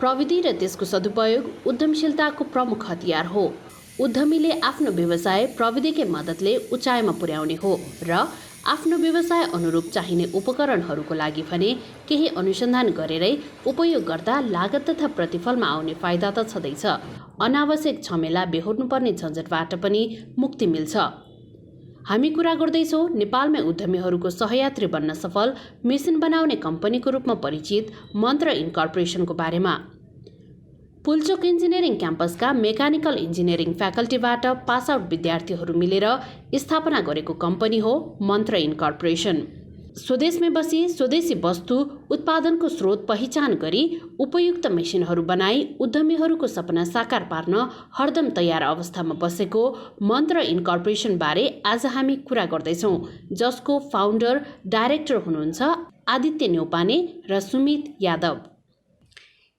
प्रविधि र त्यसको सदुपयोग उद्यमशीलताको प्रमुख हतियार हो। उद्यमीले आफ्नो व्यवसाय प्रविधिकै मद्दतले उचाइमा पुर्याउने हो र आफ्नो व्यवसाय अनुरूप चाहिने उपकरणहरूको लागि भने केही अनुसन्धान गरेरै उपयोग गर्दा लागत तथा प्रतिफलमा आउने फाइदा त छँदैछ, अनावश्यक झमेला बेहोर्नुपर्ने झन्झटबाट पनि मुक्ति मिल्छ। हामी कुरा गर्दैछौँ नेपालमै उद्यमीहरूको सहयात्री बन्न सफल मेसिन बनाउने कम्पनीको रूपमा परिचित मन्त्र इन्कर्पोरेसनको बारेमा। पुल्चोक इन्जिनियरिङ क्याम्पसका मेकानिकल इन्जिनियरिङ फ्याकल्टीबाट पास आउट विद्यार्थीहरू मिलेर स्थापना गरेको कम्पनी हो मन्त्र इन्कर्पोरेसन। स्वदेशमै बसी स्वदेशी वस्तु उत्पादनको स्रोत पहिचान गरी उपयुक्त मेसिनहरू बनाई उद्यमीहरूको सपना साकार पार्न हरदम तयार अवस्थामा बसेको मन्त्र इन्कर्पोरेसन बारे आज हामी कुरा गर्दैछौँ, जसको फाउन्डर डाइरेक्टर हुनुहुन्छ आदित्य न्यौपाने र सुमित यादव।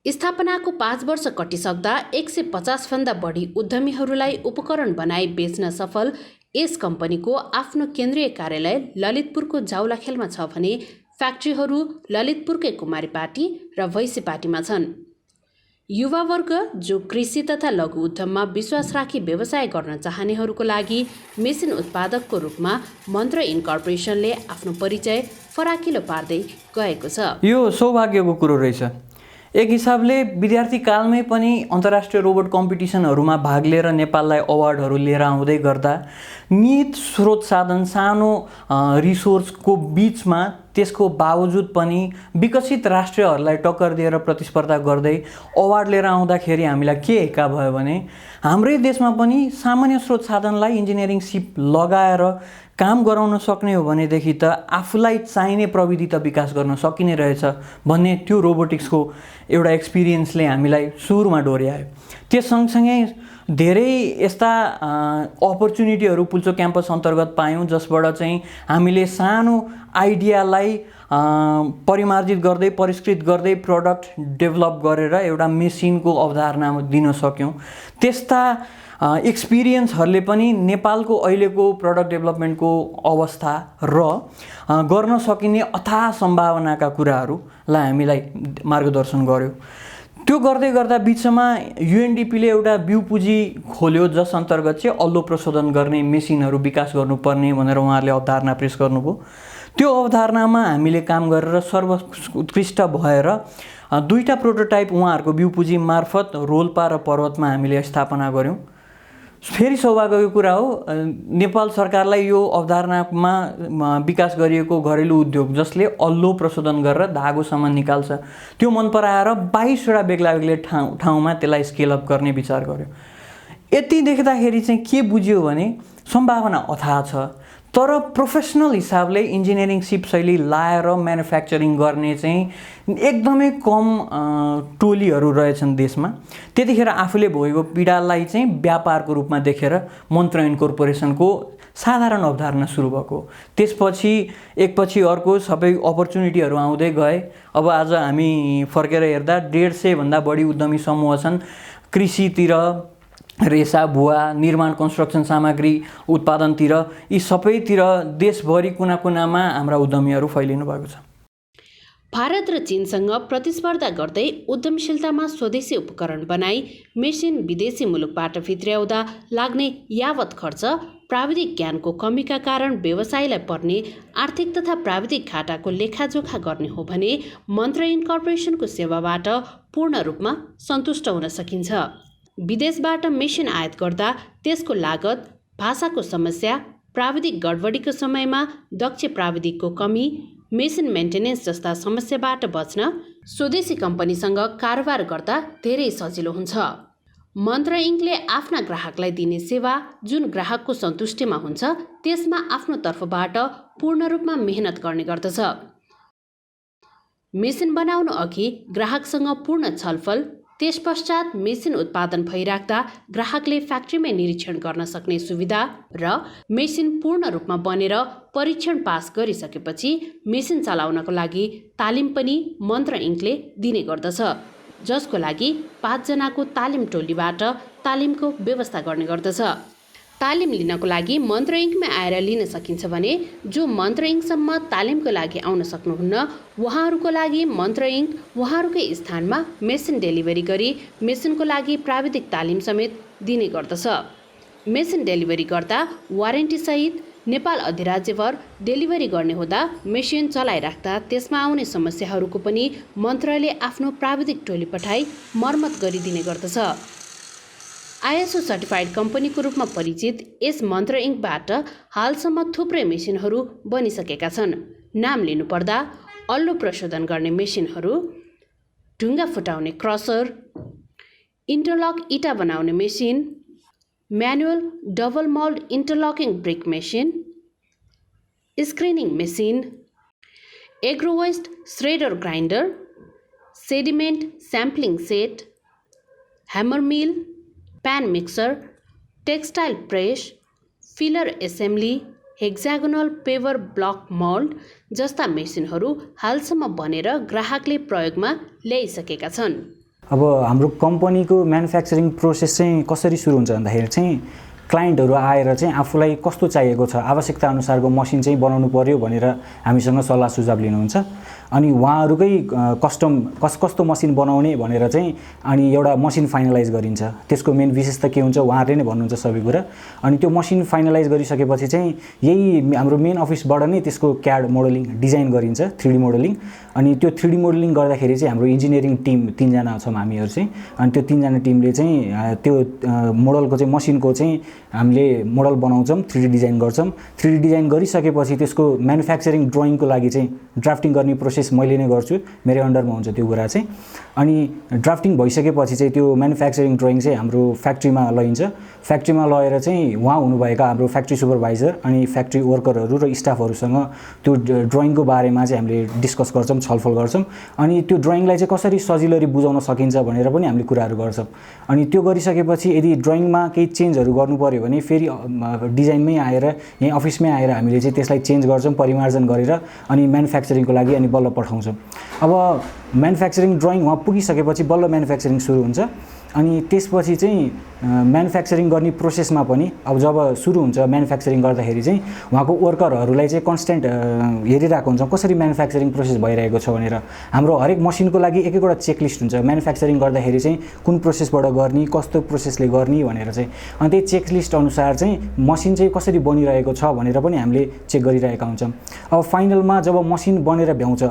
स्थापनाको 5 वर्ष कटिसक्दा 150 भन्दा बढी उद्यमीहरूलाई उपकरण बनाई बेच्न सफल यस कम्पनीको आफ्नो केन्द्रीय कार्यालय ललितपुरको जाउलाखेलमा छ भने फ्याक्ट्रीहरू ललितपुरकै कुमारीपाटी र भैँसीपाटीमा छन्। युवावर्ग जो कृषि तथा लघु उद्यममा विश्वास राखी व्यवसाय गर्न चाहनेहरूको लागि मेसिन उत्पादकको रूपमा मन्त्र इन्कर्पोरेसनले आफ्नो परिचय फराकिलो पार्दै गएको छ। यो सौभाग्यको कुरो रहेछ। एक हिसाबले विद्यार्थी कालमै पनि अन्तर्राष्ट्रिय रोबोट कम्पिटिसनहरूमा भाग लिएर नेपाललाई अवार्डहरू लिएर आउँदै गर्दा निहित स्रोत साधन सानो रिसोर्सको बिचमा त्यसको बावजुद पनि विकसित राष्ट्रहरूलाई टक्कर दिएर प्रतिस्पर्धा गर्दै अवार्ड लिएर आउँदाखेरि हामीलाई के हिक्का भयो भने हाम्रै देशमा पनि सामान्य स्रोत साधनलाई इन्जिनियरिङ सिप लगाएर काम गराउन सक्ने हो भनेदेखि त आफूलाई चाहिने प्रविधि त विकास गर्न सकिने रहेछ भन्ने त्यो रोबोटिक्सको एउटा एक्सपिरियन्सले हामीलाई सुरुमा डोर्यायो। त्यस सँगसँगै धेरै यस्ता अपर्च्युनिटीहरू पुल्चोक क्याम्पस अन्तर्गत पायौँ, जसबाट चाहिँ हामीले सानो आइडियालाई परिमार्जित गर्दै परिष्कृत गर्दै प्रडक्ट डेभलप गरेर एउटा मेसिनको अवधारणा दिन सक्यौँ। त्यस्ता एक्सपिरियन्सहरूले पनि नेपालको अहिलेको प्रडक्ट डेभलपमेन्टको अवस्था र गर्न सकिने अथाह सम्भावनाका कुराहरूलाई हामीलाई मार्गदर्शन गर्यो। त्यो गर्दै गर्दा बिचमा युएनडिपीले एउटा बिउ पुँजी खोल्यो, जस अन्तर्गत चाहिँ अल्लो प्रशोधन गर्ने मेसिनहरू विकास गर्नुपर्ने भनेर उहाँहरूले अवधारणा पेश गर्नुभयो। त्यो अवधारणामा हामीले काम गरेर सर्वोत्कृष्ट भएर 2टा प्रोटोटाइप उहाँहरूको बिउ पुँजी मार्फत रोल्पा र पर्वतमा हामीले स्थापना गऱ्यौँ। फेरि सौभाग्यको कुरा हो, नेपाल सरकारलाई यो अवधारणामा विकास गरिएको घरेलु उद्योग जसले अल्लो प्रशोधन गरेर धागो सामान निकाल्छ त्यो मन पराएर 22वटा बेग्ला बेग्लै ठाउँमा त्यसलाई स्केल अप गर्ने विचार गर्यो। यति देख्दाखेरि चाहिँ के बुझ्यो भने सम्भावना अथाह छ, तर प्रोफेसनल हिसाबले इन्जिनियरिङ सिप शैली लाएर म्यानुफ्याक्चरिङ गर्ने चाहिँ एकदमै कम टोलीहरू रहेछन् देशमा। त्यतिखेर आफूले भोगेको पीडालाई चाहिँ व्यापारको रूपमा देखेर मन्त्र इन्कर्पोरेसनको साधारण अवधारणा सुरु भएको। त्यसपछि एकपछि अर्को सबै अपर्च्युनिटीहरू आउँदै गए। अब आज हामी फर्केर हेर्दा 150 भन्दा बढी उद्यमी समूह छन्। कृषितिर, रेसा भुवा, निर्माण कन्स्ट्रक्सन सामग्री उत्पादनतिर, यी सबैतिर देशभरि कुना कुनामा हाम्रा उद्यमीहरू फैलिनु भएको छ। भारत र चीनसँग प्रतिस्पर्धा गर्दै उद्यमशीलतामा स्वदेशी उपकरण बनाई मेसिन विदेशी मुलुकबाट भित्र्याउँदा लाग्ने यावत खर्च प्राविधिक ज्ञानको कमीका कारण व्यवसायलाई पर्ने आर्थिक तथा प्राविधिक घाटाको लेखाजोखा गर्ने हो भने मन्त्र इन्कर्पोरेसनको सेवाबाट पूर्ण रूपमा सन्तुष्ट हुन सकिन्छ। विदेशबाट मेसिन आयात गर्दा त्यसको लागत, भाषाको समस्या, प्राविधिक गडबडीको समयमा दक्ष प्राविधिकको कमी, मेसिन मेन्टेनेन्स जस्ता समस्याबाट बच्न स्वदेशी कम्पनीसँग कारोबार गर्दा धेरै सजिलो हुन्छ। मन्त्र इङ्कले आफ्ना ग्राहकलाई दिने सेवा जुन ग्राहकको सन्तुष्टिमा हुन्छ त्यसमा आफ्नो तर्फबाट पूर्ण रूपमा मेहनत गर्ने गर्दछ। मेसिन बनाउनु अघि ग्राहकसँग पूर्ण छलफल, त्यसपश्चात मेसिन उत्पादन भइराख्दा ग्राहकले फ्याक्ट्रीमै निरीक्षण गर्न सक्ने सुविधा र मेसिन पूर्ण रूपमा बनेर परीक्षण पास गरिसकेपछि मेसिन चलाउनको लागि तालिम पनि मन्त्र इङ्कले दिने गर्दछ, जसको लागि 5 जनाको तालिम टोलीबाट तालिमको व्यवस्था गर्ने गर्दछ। तालिम लिनको लागि मन्त्र इङ्कमा आएर लिन सकिन्छ भने जो मन्त्र इङ्कसम्म तालिमको लागि आउन सक्नुहुन्न उहाँहरूको लागि मन्त्र इङ्क उहाँहरूकै स्थानमा मेसिन डेलिभरी गरी मेसिनको लागि प्राविधिक तालिम समेत दिने गर्दछ। मेसिन डेलिभरी गर्दा वारेन्टीसहित नेपाल अधिराज्यभर डेलिभरी गर्ने हुँदा मेसिन चलाइराख्दा त्यसमा आउने समस्याहरूको पनि मन्त्रालयले आफ्नो प्राविधिक टोली पठाई मर्मत गरिदिने गर्दछ। ISO सर्टिफाइड कम्पनीको रूपमा परिचित यस मन्त्र इङ्कबाट हालसम्म थुप्रै मेसिनहरू बनिसकेका छन्। नाम लिनुपर्दा अल्लो प्रशोधन गर्ने मेसिनहरू, ढुङ्गा फुटाउने क्रसर, इन्टरलक इटा बनाउने machine, manual double mould interlocking brick machine, screening machine, agro waste shredder grinder, sediment sampling set, hammer mill, pan mixer, textile press, filler assembly, hexagonal paver block mould जस्ता मेसिनहरू हालसम्म बनेर ग्राहकले प्रयोगमा ल्याइसकेका छन्। अब हाम्रो कम्पनीको म्यानुफ्याक्चरिङ प्रोसेस चाहिँ कसरी सुरु हुन्छ भन्दाखेरि चाहिँ क्लाइन्टहरू आएर चाहिँ आफूलाई कस्तो चाहिएको छ, आवश्यकता अनुसारको मसिन चाहिँ बनाउनु पर्यो भनेर हामीसँग सल्लाह सुझाव लिनुहुन्छ। अनि उहाँहरूकै कस्टम कस्तो मसिन बनाउने भनेर चाहिँ अनि एउटा मसिन फाइनलाइज गरिन्छ। त्यसको मेन विशेषता के हुन्छ उहाँहरूले नै भन्नुहुन्छ सबै कुरा। अनि त्यो मसिन फाइनलाइज गरिसकेपछि चाहिँ यही हाम्रो मेन अफिसबाट नै त्यसको क्याड मोडलिङ डिजाइन गरिन्छ, 3D मोडलिङ। अनि त्यो 3D मोडलिङ गर्दाखेरि चाहिँ हाम्रो इन्जिनियरिङ टिम 3 जना छौँ हामीहरू चाहिँ। अनि त्यो 3 जना टिमले चाहिँ त्यो मोडलको चाहिँ मसिनको चाहिँ हामीले मोडल बनाउँछौँ, 3D डिजाइन गर्छौँ। 3D डिजाइन गरिसकेपछि त्यसको म्यानुफ्याक्चरिङ ड्रइङको लागि चाहिँ ड्राफ्टिङ गर्ने प्रोसेस मैले नै गर्छु, मेरो अन्डरमा हुन्छ त्यो कुरा चाहिँ। अनि ड्राफ्टिङ भइसकेपछि चाहिँ त्यो म्यानुफ्याक्चरिङ ड्रइङ चाहिँ हाम्रो फ्याक्ट्रीमा लैन्छ। फ्याक्ट्रीमा लगेर चाहिँ उहाँ हुनुभएका हाम्रो फ्याक्ट्री सुपरभाइजर अनि फ्याक्ट्री वर्करहरू र स्टाफहरूसँग त्यो ड्रइङको बारेमा चाहिँ हामीले डिस्कस गर्छौँ, छलफल गर्छौँ। अनि त्यो ड्रइङलाई चाहिँ कसरी सजिलरी बुझाउन सकिन्छ भनेर पनि हामीले कुराहरू गर्छौँ। अनि त्यो गरिसकेपछि यदि ड्रइङमा केही चेन्जहरू गर्नु पर्यो भने फेरि डिजाइनमै आएर यहीँ अफिसमै आएर हामीले चाहिँ त्यसलाई चेन्ज गर्छौँ, परिमार्जन गरेर अनि म्यानुफ्याक्चरिङको लागि अनि बल्ल पठाउँछौँ। अब म्यानुफ्याक्चरिङ ड्रइङ वहाँ पुगिसकेपछि बल्ल म्यानुफ्याक्चरिङ सुरु हुन्छ। अनि त्यसपछि चाहिँ म्यानुफ्याक्चरिङ गर्ने प्रोसेसमा पनि अब जब सुरु हुन्छ म्यानुफ्याक्चरिङ गर्दाखेरि चाहिँ उहाँको वर्करहरूलाई चाहिँ कन्स्टेन्ट हेरिरहेको हुन्छ कसरी म्यानुफ्याक्चरिङ प्रोसेस भइरहेको छ भनेर। हाम्रो हरेक मसिनको लागि एक एकवटा चेकलिस्ट हुन्छ म्यानुफ्याक्चरिङ गर्दाखेरि चाहिँ कुन प्रोसेसबाट गर्ने, कस्तो प्रोसेसले गर्ने भनेर चाहिँ। अनि त्यही चेकलिस्ट अनुसार चाहिँ मसिन चाहिँ कसरी बनिरहेको छ भनेर पनि हामीले चेक गरिरहेका हुन्छौँ। अब फाइनलमा जब मसिन बनेर भ्याउँछ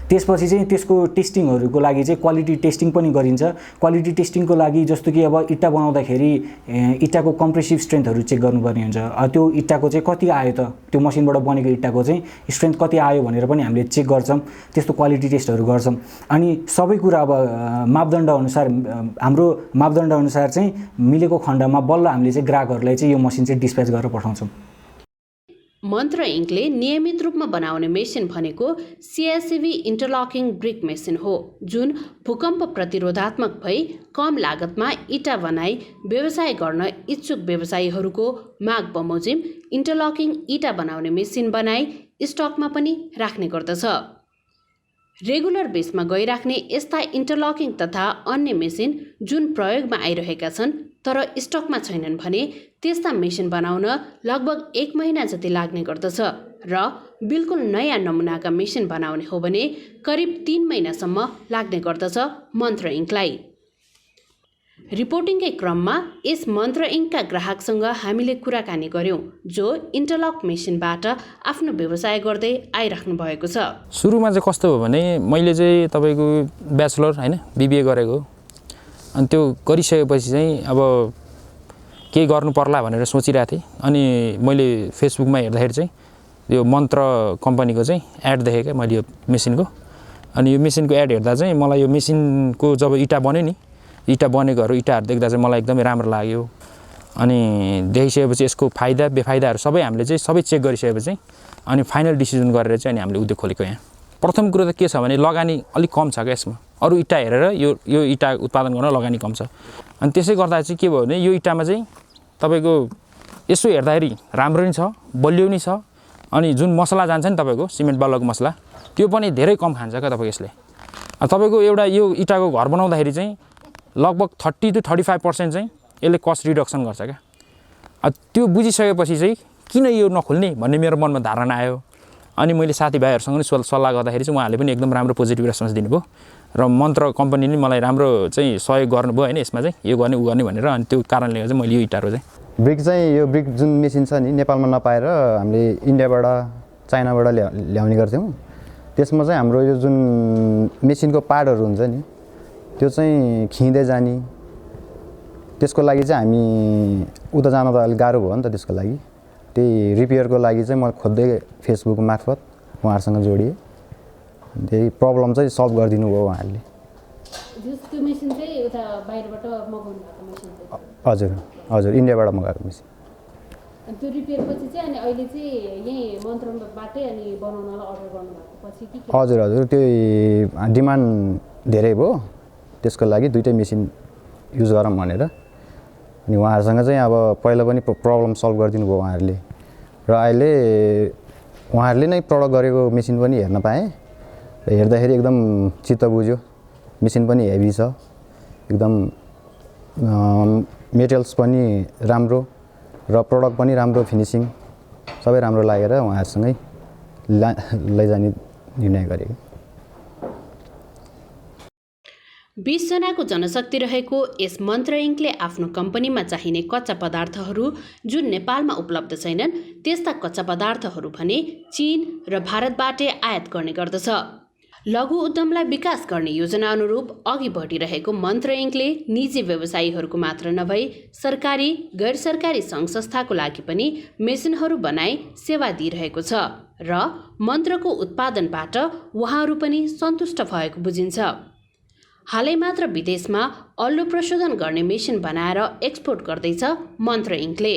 त्यसपछि चाहिँ त्यसको टेस्टिङहरूको लागि चाहिँ क्वालिटी टेस्टिङ पनि गरिन्छ। क्वालिटी टेस्टिङको लागि जस्तो कि अब इट्टा बनाउँदाखेरि इट्टाको कम्प्रेसिभ स्ट्रेन्थहरू चेक गर्नुपर्ने हुन्छ। त्यो इट्टाको चाहिँ कति आयो त, त्यो मसिनबाट बनेको इट्टाको चाहिँ स्ट्रेन्थ कति आयो भनेर पनि हामीले चेक गर्छौँ, त्यस्तो क्वालिटी टेस्टहरू गर्छौँ। अनि सबै कुरा अब मापदण्डअनुसार हाम्रो मापदण्डअनुसार चाहिँ मिलेको खण्डमा बल्ल हामीले चाहिँ ग्राहकहरूलाई चाहिँ यो मसिन चाहिँ डिस्प्याच गरेर पठाउँछौँ। मन्त्र इङ्कले नियमित रूपमा बनाउने मेसिन भनेको CSCV इन्टरलकिङ ब्रिक मेसिन हो, जुन भूकम्प प्रतिरोधात्मक भई कम लागतमा इटा बनाई व्यवसाय गर्न इच्छुक व्यवसायीहरूको माग बमोजिम इन्टरलकिङ इटा बनाउने मेसिन बनाई स्टकमा पनि राख्ने गर्दछ। रेगुलर बेसमा गइराख्ने यस्ता इन्टरलकिङ तथा अन्य मेसिन जुन प्रयोगमा आइरहेका छन् तर स्टकमा छैनन् भने त्यस्ता मेसिन बनाउन लगभग 1 महिना जति लाग्ने गर्दछ र बिल्कुल नयाँ नमुनाका मेसिन बनाउने हो भने करिब 3 महिनासम्म लाग्ने गर्दछ मन्त्र इङ्कलाई। रिपोर्टिङकै क्रममा यस मन्त्र इङ्कका ग्राहकसँग हामीले कुराकानी गर्यौं जो इन्टरलक मेसिनबाट आफ्नो व्यवसाय गर्दै आइराख्नु भएको छ। सुरुमा चाहिँ कस्तो हो भने मैले चाहिँ तपाईको ब्याचलर हैन BBA गरेको, अनि त्यो गरिसकेपछि चाहिँ अब के गर्नु पर्ला भनेर सोचिरहेको थिएँ। अनि मैले फेसबुकमा हेर्दाखेरि चाहिँ यो मन्त्र कम्पनीको चाहिँ एड देखेँ क्या मैले यो मेसिनको। अनि यो मेसिनको एड हेर्दा चाहिँ मलाई यो मेसिनको जब इटा बन्यो नि, इटा बनेकोहरू इटाहरू देख्दा चाहिँ मलाई एकदमै राम्रो लाग्यो। अनि देखिसकेपछि यसको फाइदा बेफाइदाहरू सबै हामीले चाहिँ सबै चेक गरिसकेपछि चाहिँ अनि फाइनल डिसिजन गरेर चाहिँ अनि हामीले उद्योग खोलेको यहाँ। प्रथम कुरो त के छ भने लगानी अलिक कम छ क्या यसमा, अरू इटा हेरेर यो इटा उत्पादन गर्न लगानी कम छ। अनि त्यसै गर्दा चाहिँ के भयो भने यो इटामा चाहिँ तपाईँको यसो हेर्दाखेरि राम्रो नि छ, बलियो नि छ। अनि जुन मसला जान्छ नि तपाईँको सिमेन्ट बालुवाको मसला त्यो पनि धेरै कम खान्छ क्या तपाईँको यसले। तपाईँको एउटा यो इटाको घर बनाउँदाखेरि चाहिँ लगभग 30 to 35% चाहिँ यसले कस्ट रिडक्सन गर्छ क्या। त्यो बुझिसकेपछि चाहिँ किन यो नखोल्ने भन्ने मेरो मनमा धारणा आयो। अनि मैले साथीभाइहरूसँग पनि सल्लाह गर्दाखेरि चाहिँ उहाँहरूले पनि एकदम राम्रो पोजिटिभ रेस्पोन्स दिनुभयो र मन्त्र कम्पनीले मलाई राम्रो चाहिँ सहयोग गर्नुभयो होइन, यसमा चाहिँ यो गर्ने उ गर्ने भनेर। अनि त्यो कारणले चाहिँ मैले यो इटारो चाहिँ ब्रिक चाहिँ यो ब्रिक जुन मेसिन छ नि नेपालमा नपाएर हामीले इन्डियाबाट चाइनाबाट ल्याउने गर्थ्यौँ। त्यसमा चाहिँ हाम्रो यो जुन मेसिनको पार्टहरू हुन्छ नि त्यो चाहिँ खिँदै जाने, त्यसको लागि चाहिँ हामी उता जान त अलिक गाह्रो भयो नि त। त्यसको लागि त्यही रिपेयरको लागि चाहिँ म खोज्दै फेसबुक मार्फत उहाँहरूसँग जोडिएँ। त्यही प्रब्लम चाहिँ सल्भ गरिदिनु भयो उहाँहरूले। त्यो मेसिन चाहिँ उता बाहिरबाट मगाउनु भएको मेसिन चाहिँ? हजुर हजुर, इन्डियाबाट मगाएको मेसिन। अनि त्यो रिपेयर पछि चाहिँ अनि अहिले चाहिँ यहीँ मन्त्रबाटै अनि बनाउनलाई अर्डर गर्नुभएको पछि के? हजुर हजुर, त्यो डिमान्ड धेरै भयो, त्यसको लागि दुइटै मेसिन युज गरौँ भनेर। अनि उहाँहरूसँग चाहिँ अब पहिला पनि प्रब्लम सल्भ गरिदिनु भयो उहाँहरूले र अहिले उहाँहरूले नै प्रडक्ट गरेको मेसिन पनि हेर्न पाएँ। हेर्दाखेरि एकदम चित्त बुझ्यो। मेसिन पनि हेभी छ, एकदम मेटेरियल्स पनि राम्रो र प्रडक्ट पनि राम्रो, फिनिसिङ सबै राम्रो लागेर उहाँहरूसँगै लैजाने निर्णय गरेको। 20 जनाको जनशक्ति रहेको यस मन्त्र इङ्कले आफ्नो कम्पनीमा चाहिने कच्चा पदार्थहरू जुन नेपालमा उपलब्ध छैनन् त्यस्ता कच्चा पदार्थहरू भने चीन र भारतबाटै आयात गर्ने गर्दछ। लघु उद्यमलाई विकास गर्ने योजना अनुरूप अघि बढिरहेको मन्त्र इङ्कले निजी व्यवसायीहरूको मात्र नभई सरकारी गैर सरकारी सङ्घ संस्थाको लागि पनि मेसिनहरू बनाई सेवा दिइरहेको छ र मन्त्रको उत्पादनबाट उहाँहरू पनि सन्तुष्ट भएको बुझिन्छ। हालै मात्र विदेशमा अल्लो प्रशोधन गर्ने मेसिन बनाएर एक्सपोर्ट गर्दैछ मन्त्र इङ्कले।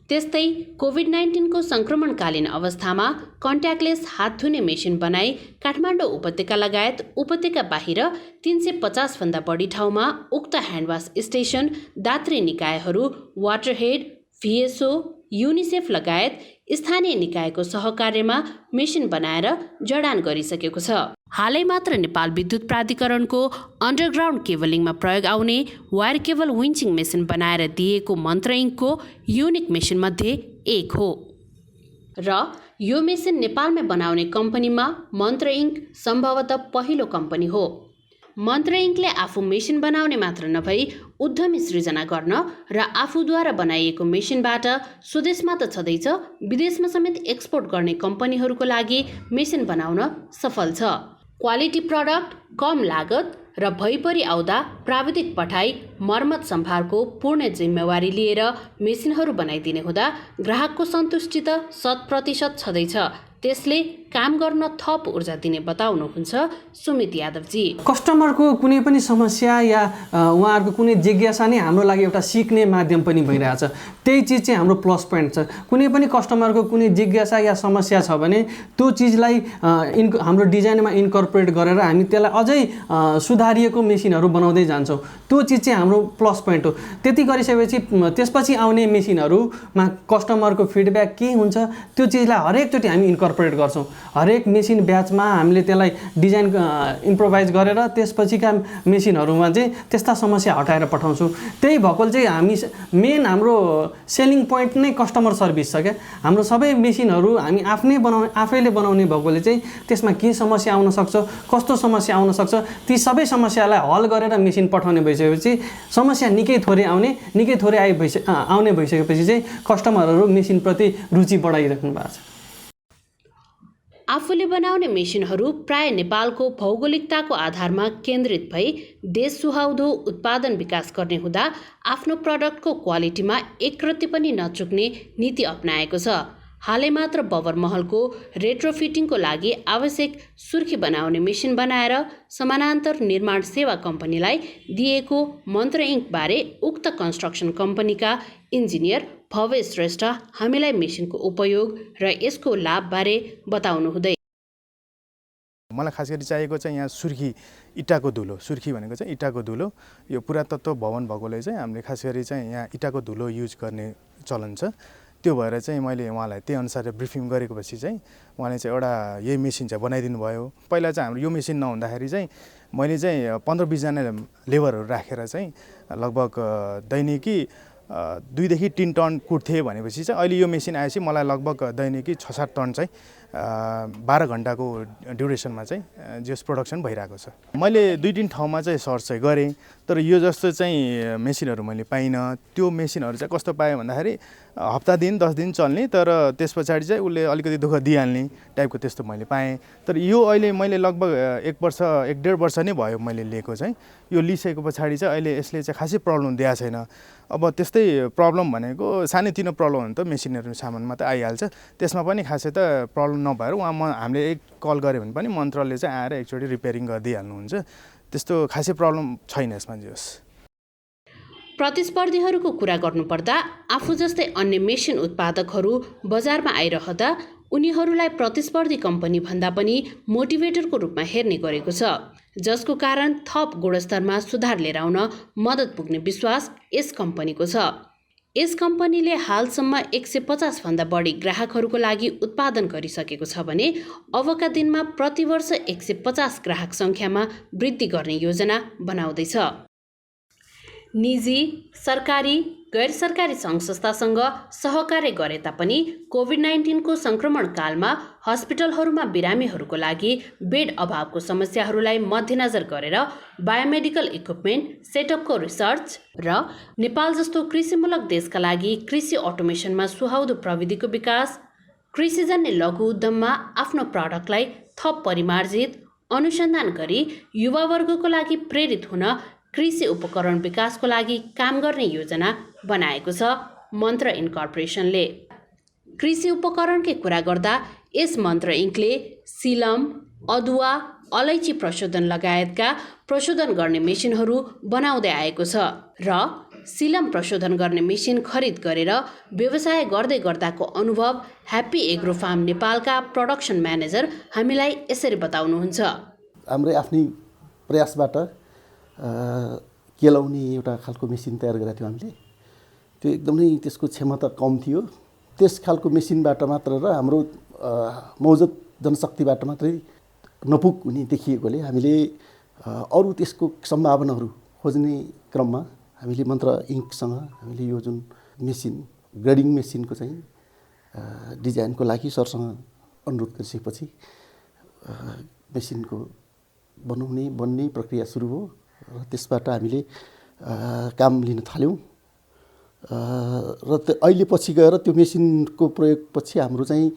त्यस्तै कोभिड-19 को सङ्क्रमणकालीन अवस्थामा कन्ट्याक्टलेस हात धुने मेसिन बनाई काठमाडौँ उपत्यका लगायत उपत्यका बाहिर 350 भन्दा बढी ठाउँमा उक्त ह्यान्डवास स्टेसन, दात्री निकायहरू, वाटरहेड, VSO, युनिसेफ लगायत स्थानीय निकायको सहकार्यमा मेसिन बनाएर जडान गरिसकेको छ। हालै मात्र नेपाल विद्युत प्राधिकरणको अन्डरग्राउन्ड केबलिङमा प्रयोग आउने वायर केबल विन्चिङ मेसिन बनाएर दिएको मन्त्र इङ्कको युनिक मेसिन मध्ये एक हो र यो मेसिन नेपालमै बनाउने कम्पनीमा मन्त्र इङ्क सम्भवतः पहिलो कम्पनी हो। मन्त्र इङ्कले आफू मेसिन बनाउने मात्र नभई उद्यमी सृजना गर्न र आफूद्वारा बनाइएको मेसिनबाट स्वदेशमा त छँदैछ विदेशमा समेत एक्सपोर्ट गर्ने कम्पनीहरूको लागि मेसिन बनाउन सफल छ। क्वालिटी प्रडक्ट, कम लागत र भइपरि आउँदा प्राविधिक पठाई मर्मत सम्भारको पूर्ण जिम्मेवारी लिएर मेसिनहरू बनाइदिने हुँदा ग्राहकको सन्तुष्टि त 100% छँदैछ। त्यसले काम गर्न थप ऊर्जा दिने बताउनुहुन्छ सुमित यादवजी। कस्टमरको कुनै पनि समस्या या उहाँहरूको कुनै जिज्ञासा नै हाम्रो लागि एउटा सिक्ने माध्यम पनि भइरहेछ। त्यही चिज चाहिँ हाम्रो प्लस पोइन्ट छ। कुनै पनि कस्टमरको कुनै जिज्ञासा या समस्या छ भने त्यो चिजलाई हाम्रो डिजाइनमा इन्कर्पोरेट गरेर हामी त्यसलाई अझै सुधारिएको मेसिनहरू बनाउँदै जान्छौँ। त्यो चिज चाहिँ हाम्रो प्लस पोइन्ट हो। त्यति गरिसकेपछि त्यसपछि आउने मेसिनहरूमा कस्टमरको फिडब्याक के हुन्छ त्यो चिजलाई हरेकचोटि हामी इन्कर्पोरेट गर्छौँ। हरेक मेसिन ब्याचमा हामीले त्यसलाई डिजाइन इम्प्रोभाइज गरेर त्यसपछिका मेसिनहरूमा चाहिँ त्यस्ता समस्या हटाएर पठाउँछौँ। त्यही भएकोले चाहिँ हामी मेन हाम्रो सेलिङ पोइन्ट नै कस्टमर सर्भिस छ क्या। हाम्रो सबै मेसिनहरू हामी आफैले बनाउने भएकोले चाहिँ त्यसमा के समस्या आउन सक्छ, कस्तो समस्या आउन सक्छ, ती सबै समस्यालाई हल गरेर मेसिन पठाउने भइसकेपछि समस्या निकै थोरै आउने भइसकेपछि चाहिँ कस्टमरहरू मेसिनप्रति रुचि बढाइराख्नु भएको छ। आफूले बनाउने मेसिनहरू प्राय नेपालको भौगोलिकताको आधारमा केन्द्रित भई देश सुहाउँदो उत्पादन विकास गर्ने हुँदा आफ्नो प्रडक्टको क्वालिटीमा एकरत्ती पनि नचुक्ने नीति अपनाएको छ। हालै मात्र बबर महलको रेट्रोफिटिङको लागि आवश्यक सुर्खी बनाउने मेसिन बनाएर समानान्तर निर्माण सेवा कम्पनीलाई दिएको मन्त्र इङ्कबारे उक्त कन्स्ट्रक्सन कम्पनीका इन्जिनियर भव्य श्रेष्ठ हामीलाई मेसिनको उपयोग र यसको लाभबारे बताउनु हुँदै मलाई खास गरी चाहिएको चाहिँ यहाँ सुर्खी इँटाको धुलो। सुर्खी भनेको चाहिँ इँटाको धुलो। यो पुरातत्व भवन भएकोले चाहिँ हामीले खास गरी चाहिँ यहाँ इँटाको धुलो युज गर्ने चलन छ। त्यो भएर चाहिँ मैले उहाँलाई त्यही अनुसार ब्रिफिङ गरेको पछि चाहिँ उहाँले चाहिँ एउटा यही मेसिन चाहिँ बनाइदिनु भयो। पहिला चाहिँ हाम्रो यो मेसिन नहुँदाखेरि चाहिँ मैले चाहिँ 15-20 जना लेबरहरू राखेर चाहिँ लगभग दैनिकी 2 देखि 3 टन कुट्थेँ भनेपछि चाहिँ अहिले यो मेसिन आएपछि मलाई लगभग दैनिकी 6-7 टन चाहिँ 12 घन्टाको ड्युरेसनमा चाहिँ जस प्रोडक्सन भइरहेको छ। मैले 2-3 ठाउँमा चाहिँ सर्च चाहिँ गरेँ, तर यो जस्तो चाहिँ मेसिनहरू मैले पाइनँ। त्यो मेसिनहरू चाहिँ कस्तो पाएँ भन्दाखेरि हप्ता दिन 10 दिन चल्ने, तर त्यस पछाडि चाहिँ उसले अलिकति दुःख दिइहाल्ने टाइपको त्यस्तो मैले पाएँ। तर यो अहिले मैले लगभग 1-1.5 वर्ष नै भयो मैले लिएको चाहिँ। यो लिइसकेको पछाडि चाहिँ अहिले यसले चाहिँ खासै प्रब्लम दिएको छैन। अब त्यस्तै प्रब्लम भनेको सानोतिनो प्रब्लम हो नि त, मेसिनहरू सामानमा त आइहाल्छ, त्यसमा पनि खासै त प्रब्लम नभएर हामीले एक कल गऱ्यो भने पनि मन्त्रले चाहिँ आएर एकचोटि रिपेयरिङ गरिदिइहाल्नुहुन्छ। त्यस्तो खासै प्रब्लम छैन यसमा। जोस् प्रतिस्पर्धीहरूको कुरा गर्नुपर्दा आफू जस्तै अन्य मेसिन उत्पादकहरू बजारमा आइरहँदा उनीहरूलाई प्रतिस्पर्धी कम्पनी भन्दा पनि मोटिभेटरको रूपमा हेर्ने गरेको छ, जसको कारण थप गुणस्तरमा सुधार लिएर आउन मद्दत पुग्ने विश्वास यस कम्पनीको छ। यस कम्पनीले हालसम्म 150 भन्दा बढी ग्राहकहरूको लागि उत्पादन गरिसकेको छ भने अबका दिनमा प्रतिवर्ष 150 ग्राहक सङ्ख्यामा वृद्धि गर्ने योजना बनाउँदैछ। निजी, सरकारी, गैर सरकारी सङ्घ संस्थासँग सहकार्य गरे तापनि कोभिड-19 को सङ्क्रमण कालमा हस्पिटलहरूमा बिरामीहरूको लागि बेड अभावको समस्याहरूलाई मध्यनजर गरेर बायोमेडिकल इक्विपमेन्ट सेटअपको रिसर्च र नेपाल जस्तो कृषिमूलक देशका लागि कृषि अटोमेसनमा सुहाउँदो प्रविधिको विकास, कृषिजन्य लघु उद्यममा आफ्नो प्रडक्टलाई थप परिमार्जित अनुसन्धान गरी युवावर्गको लागि प्रेरित हुन कृषि उपकरण विकासको लागि काम गर्ने योजना बनाएको छ मन्त्र इन्क कर्पोरेसनले। कृषि उपकरणकै कुरा गर्दा यस मन्त्र इन्कले सिलम, अदुवा, अलैँची प्रशोधन लगायतका प्रशोधन गर्ने मेसिनहरू बनाउँदै आएको छ र सिलम प्रशोधन गर्ने मेसिन खरिद गरेर व्यवसाय गर्दै गर्दाको अनुभव ह्याप्पी एग्रो फार्म नेपालका प्रोडक्सन म्यानेजर हामीलाई यसरी बताउनुहुन्छ। हाम्रै आफ्नै प्रयासबाट केलाउने एउटा खालको मेसिन तयार गरेका थियौँ हामीले। त्यो एकदमै त्यसको क्षमता कम थियो। त्यस खालको मेसिनबाट मात्र र हाम्रो मौजूद जनशक्तिबाट मात्रै नपुग हुने देखिएकोले हामीले अरू त्यसको सम्भावनाहरू खोज्ने क्रममा हामीले मन्त्र इन्कसँग हामीले यो जुन मेसिन ग्रेडिङ मेसिनको चाहिँ डिजाइनको लागि सरसँग अनुरोध गरिसकेपछि मेसिनको बन्ने प्रक्रिया सुरु हो र त्यसबाट हामीले काम लिन थाल्यौँ र अहिले पछि गएर त्यो मेसिनको प्रयोगपछि हाम्रो चाहिँ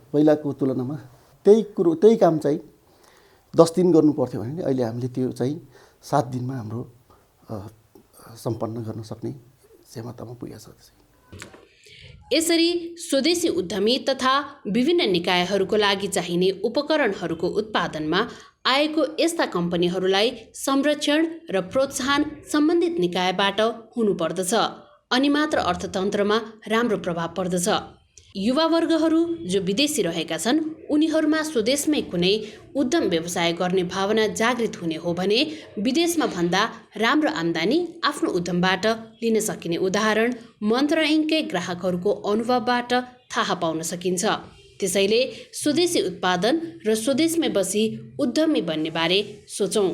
पहिलाको तुलनामा त्यही काम चाहिँ 10 दिन गर्नु पर्थ्यो भने अहिले हामीले त्यो चाहिँ 7 दिनमा हाम्रो सम्पन्न गर्न सक्ने क्षमतामा पुगेको छ। यसरी स्वदेशी उद्यमी तथा विभिन्न निकायहरूको लागि चाहिने उपकरणहरूको उत्पादनमा आएको यस्ता कम्पनीहरूलाई संरक्षण र प्रोत्साहन सम्बन्धित निकायबाट हुनुपर्दछ, अनि मात्र अर्थतन्त्रमा राम्रो प्रभाव पर्दछ। युवावर्गहरू जो विदेशी रहेका छन् उनीहरूमा स्वदेशमै कुनै उद्यम व्यवसाय गर्ने भावना जागृत हुने हो भने विदेशमा भन्दा राम्रो आम्दानी आफ्नो उद्यमबाट लिन सकिने उदाहरण मन्त्र इन्ककै ग्राहकहरूको अनुभवबाट थाहा पाउन सकिन्छ। त्यसैले स्वदेशी उत्पादन र स्वदेशमै बसी उद्यमी बन्ने बारे सोचौँ।